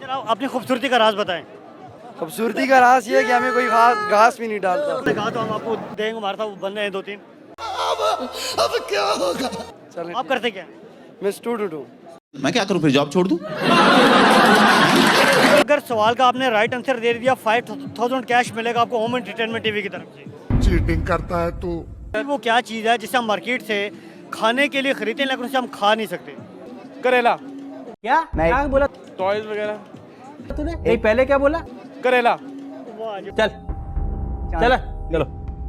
Sir आप अपनी खूबसूरती का राज बताएं। खूबसूरती का राज ये है कि हमें कोई घास भी नहीं डालता। आपने कहा तो हम आपको देंगे, हमारे साथ बन रहे हैं 2-3। अब क्या होगा? चलें, आप करते क्या हैं? मैं स्टूडेंट हूँ। मैं क्या करूं फिर, जॉब छोड़ दूं? अगर सवाल का आपने राइट आंसर दे दिया 5000 कैश मिलेगा आपको होम एंटरटेनमेंट टीवी की तरफ से। चीटिंग करता है तू। वो क्या चीज़ है जिसे हम मार्केट से खाने के लिए खरीदते हैं लेकिन उसे हम खा नहीं सकते? करेला। क्या क्या बोला टॉयज वगैरह। तूने? नहीं पहले क्या बोला? करेला। चल चल चलो।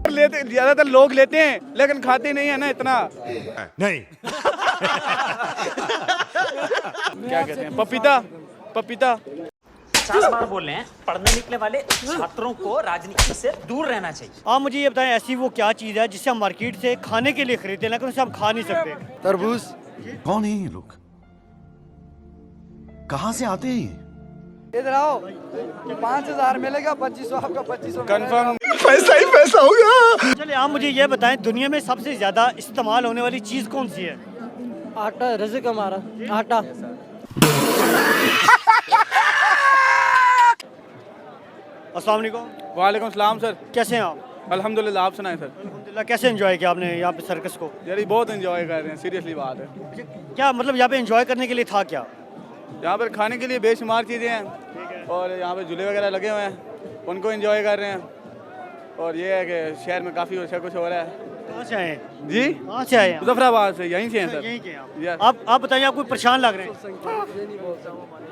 लेते ज्यादातर लोग लेते हैं लेकिन खाते नहीं है ना इतना। नहीं। क्या कहते हैं, पपीता। पपीता 50 बार बोल रहे हैं, पढ़ने निकले वाले छात्रों को राजनीति से दूर रहना चाहिए। आप मुझे ये बताएं ऐसी वो क्या चीज़ है जिसे हम मार्केट से खाने के लिए खरीदते हैं लेकिन उसे हम खा नहीं सकते? तरबूज। कौन है ये लोग? कहाँ से आते हैं? इधर आओ, 5000 मिलेगा, 2500 आपका, 2500 कंफर्म। पैसा ही पैसा होगा। चलिए आप मुझे ये बताएं दुनिया में सबसे ज़्यादा इस्तेमाल होने वाली चीज़ कौन सी है? आटा, रज़िक हमारा आटा। अस्सलाम वालेकुम। वालेकुम सलाम सर। कैसे हैं आप? अल्हम्दुलिल्लाह, आप सुनाएं सर। अल्हम्दुलिल्लाह। कैसे एंजॉय किया आपने यहाँ पे सर्कस को? यार ये बहुत एंजॉय कर रहे हैं, सीरियसली बात है। क्या मतलब यहाँ पे एंजॉय करने के लिए था क्या? यहाँ पर खाने के लिए बेशुमार चीज़ें हैं और यहाँ पे झूले वगैरह लगे हुए हैं, उनको एंजॉय कर रहे हैं। और ये है कि शहर में काफ़ी अच्छा कुछ हो रहा है। कहाँ से आए हैं? जी, कहाँ से आए हैं आप? मुजफ्फराबाद से, यहीं से हैं सर। यहीं के हैं आप? Yes. आप बताइए, आप कोई परेशान लग रहे हैं?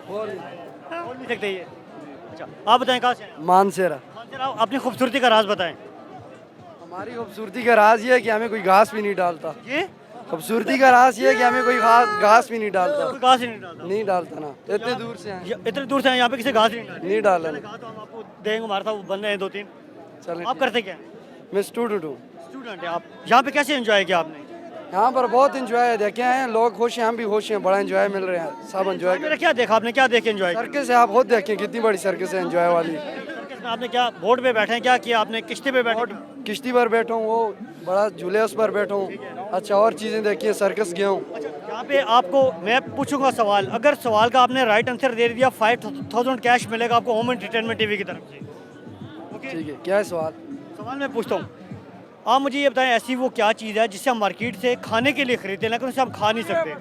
बोल नहीं सकते ये? अच्छा आप बताएं कहाँ से आए हैं? मानसेरा। सर आप अपनी खूबसूरती का राज बताएं। हमारी खूबसूरती का राज ये है कि हमें कोई घास भी नहीं डालता। ये खूबसूरती का राज ये है कि हमें कोई घास भी नहीं डालता। कोई घास ही नहीं डालता? नहीं डालता ना, इतने दूर से आए, इतने दूर से आए, यहाँ पे किसी घास ही नहीं डालता? नहीं डाला मैंने ना। कहा तो हम आपको देंगे, हमारे साथ बन रहे हैं 2-3। चलें, आप करते क्या हैं? मैं स्टूडेंट हूँ। स्टूडेंट है आप। यहाँ पे कैसे एंजॉय किया आपने? यहाँ पर बहुत इंजॉय है, देखे हैं लोग खुश हैं, हम भी खुश हैं, बड़ा इंजॉय मिल रहा है, सब इंजॉय मेरा क्या देखा आपने, क्या देख के एंजॉय किया? सर्कस है, आप खुद देखें कितनी बड़ी सर्कस है इंजॉय वाली। सर्कस में आपने क्या बोट पे बैठे हैं, क्या किया आपने? किश्ती पे बैठे हैं? किश्ती पर बैठा हूँ, वो बड़ा झूले उस पर बैठा हूँ। अच्छा और चीज़ें देखी हैं, सर्कस गया हूँ। यहाँ पे आपको मैं पूछूंगा सवाल, अगर सवाल का आपने राइट आंसर दे दिया 5000 कैश मिलेगा आपको होम एंटरटेनमेंट टीवी की तरफ से। ओके ठीक है, क्या है सवाल? सवाल मैं पूछता हूँ, आप मुझे ये बताएं ऐसी वो क्या चीज़ है जिसे हम मार्केट से खाने के लिए खरीदते हैं लेकिन उसे हम खा नहीं सकते?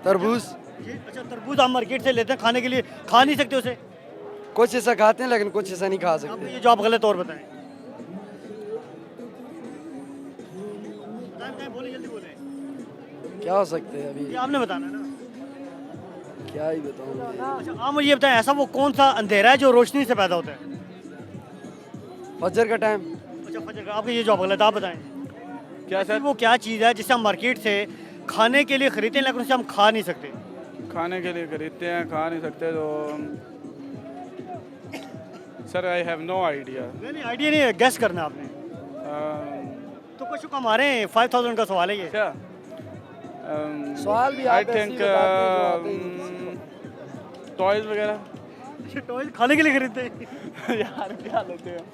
तरबूज। अच्छा तरबूज हम मार्केट से लेते हैं खाने के लिए, खा नहीं सकते उसे? कुछ ऐसा खाते हैं लेकिन कुछ ऐसा नहीं खा आप सकते। ये जवाब गलत और बताएं। बोले जल्दी बोले। क्या हो सकते हैं अभी, ये आपने बताना है ना। क्या ही बताऊँ। अच्छा आप मुझे ये बताएं ऐसा वो कौन सा अंधेरा है जो रोशनी से पैदा होता है? फजर का टाइम। अच्छा फजर का। आपका ये जवाब गलत, आप बताएं। क्या ऐसी सर? वो क्या चीज़ है जिसे हम मार्केट से खाने के लिए खरीदते हैं लेकिन उसे हम खा नहीं सकते? खाने के लिए खरीदते हैं, खा नहीं सकते तो sir I have no idea. नहीं आइडिया नहीं है, गेस करना आपने। तो कुछ हमारे 5000 का सवाल है ये। क्या सवाल भी आई आप ऐसे ही थिंक बताते हैं जो आते ही टॉयज वगैरह। अच्छा टॉयज खाने के लिए खरीदते हैं? यार क्या लेते हैं,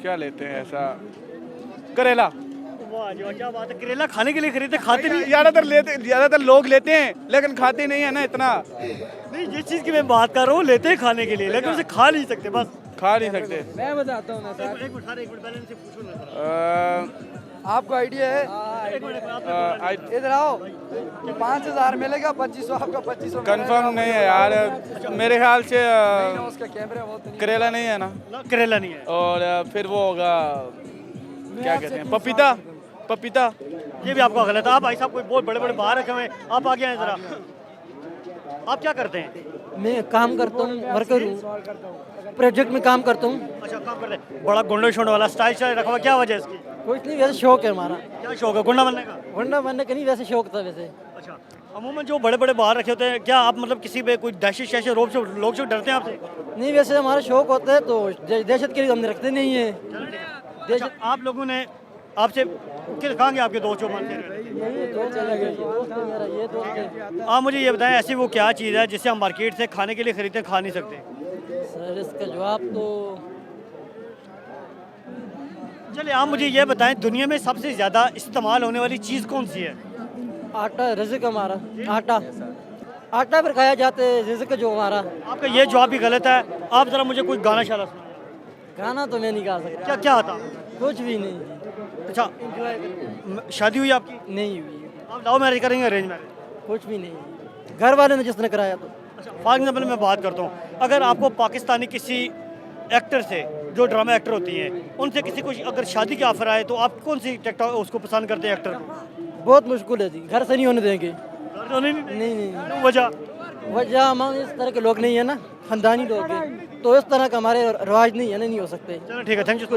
क्या लेते हैं ऐसा? करेला। वाह जी वाह, क्या बात है, करेला खाने के लिए खरीदते, खाते नहीं? ज्यादातर लोग लेते हैं लेकिन खाते नहीं है ना इतना। नहीं जिस चीज़ की मैं बात कर रहा हूँ लेते हैं खाने के लिए लेकिन उसे खा नहीं सकते बस। खा नहीं सकते। मैं बताता हूँ ना सर। एक मिनट पहले इनसे पूछो ना। आपको आइडिया है? एक मिनट आप इधर आओ, 5000 मिलेगा, 2500 आपका, 2500 कंफर्म नहीं है यार, मेरे ख्याल से उसका कैमरा बहुत नहीं। करेला नहीं है ना। करेला नहीं है। और फिर वो होगा, क्या कहते हैं, पपीता। पपीता। ये भी आपका गलत है। आप भाई साहब कोई बहुत बड़े बड़े बाहर रखे हुए हैं, आप आगे आए जरा। आप क्या करते हैं? मैं काम करता हूँ, वर्कर हूँ, प्रोजेक्ट में काम करता हूँ। अच्छा काम करते हैं। बड़ा गुंडा शोंड वाला स्टाइल रखा हुआ, क्या वजह है इसकी? कुछ नहीं, वैसे शौक है हमारा। क्या शौक है गुंडा बनने का? वंडा बनने का नहीं, वैसे शौक था वैसे। अच्छा अमूमन जो बड़े बड़े बाहर रखे होते हैं, क्या आप मतलब किसी पे कोई दहशत शहशत रोब से लोग जो डरते हैं आपसे? नहीं, वैसे हमारा शौक होता है तो दहशत के लिए हम रखते नहीं है। अच्छा, आप लोगों ने आपसे कहाँ गए आपके दोस्त जो मानते हैं? ये दोस्त है मेरा, ये दोस्त है। आप मुझे ये बताएं ऐसी वो क्या चीज़ है जिसे हम मार्केट से खाने के लिए खरीदते हैं, खा नहीं सकते? सर इसका जवाब तो चलिए आप मुझे ये बताएं दुनिया में सबसे ज़्यादा इस्तेमाल होने वाली चीज़ कौन सी है? आटा रिज़्क़ हमारा, आटा आटा पर खाया जाता है, रिज़्क़ जो हमारा। आपका ये जवाब भी गलत है। आप ज़रा मुझे कोई गाना शाला सुनाइए। खाना तो मैं नहीं खा सकता, क्या क्या आता? कुछ भी नहीं। अच्छा, शादी हुई आपकी? नहीं हुई, आप लव मैरिज करेंगे अरेंज मैरिज? कुछ भी नहीं। घर वाले ने जिसने कराया तो। अच्छा, फॉर एग्जाम्पल मैं बात करता हूँ, अगर आपको पाकिस्तानी किसी एक्टर से, जो ड्रामा एक्टर होती हैं, उनसे किसी को अगर शादी की ऑफर आए तो आप कौन सी टिकटॉक उसको पसंद करते हैं एक्टर को? बहुत मुश्किल है जी, घर से नहीं होने देंगे। नहीं नहीं, वजह वजह हम इस तरह के लोग नहीं है ना, खानदानी लोग हैं, तो इस तरह का हमारे रिवाज नहीं है ना, नहीं हो सकते। चलो ठीक है, थैंक यू।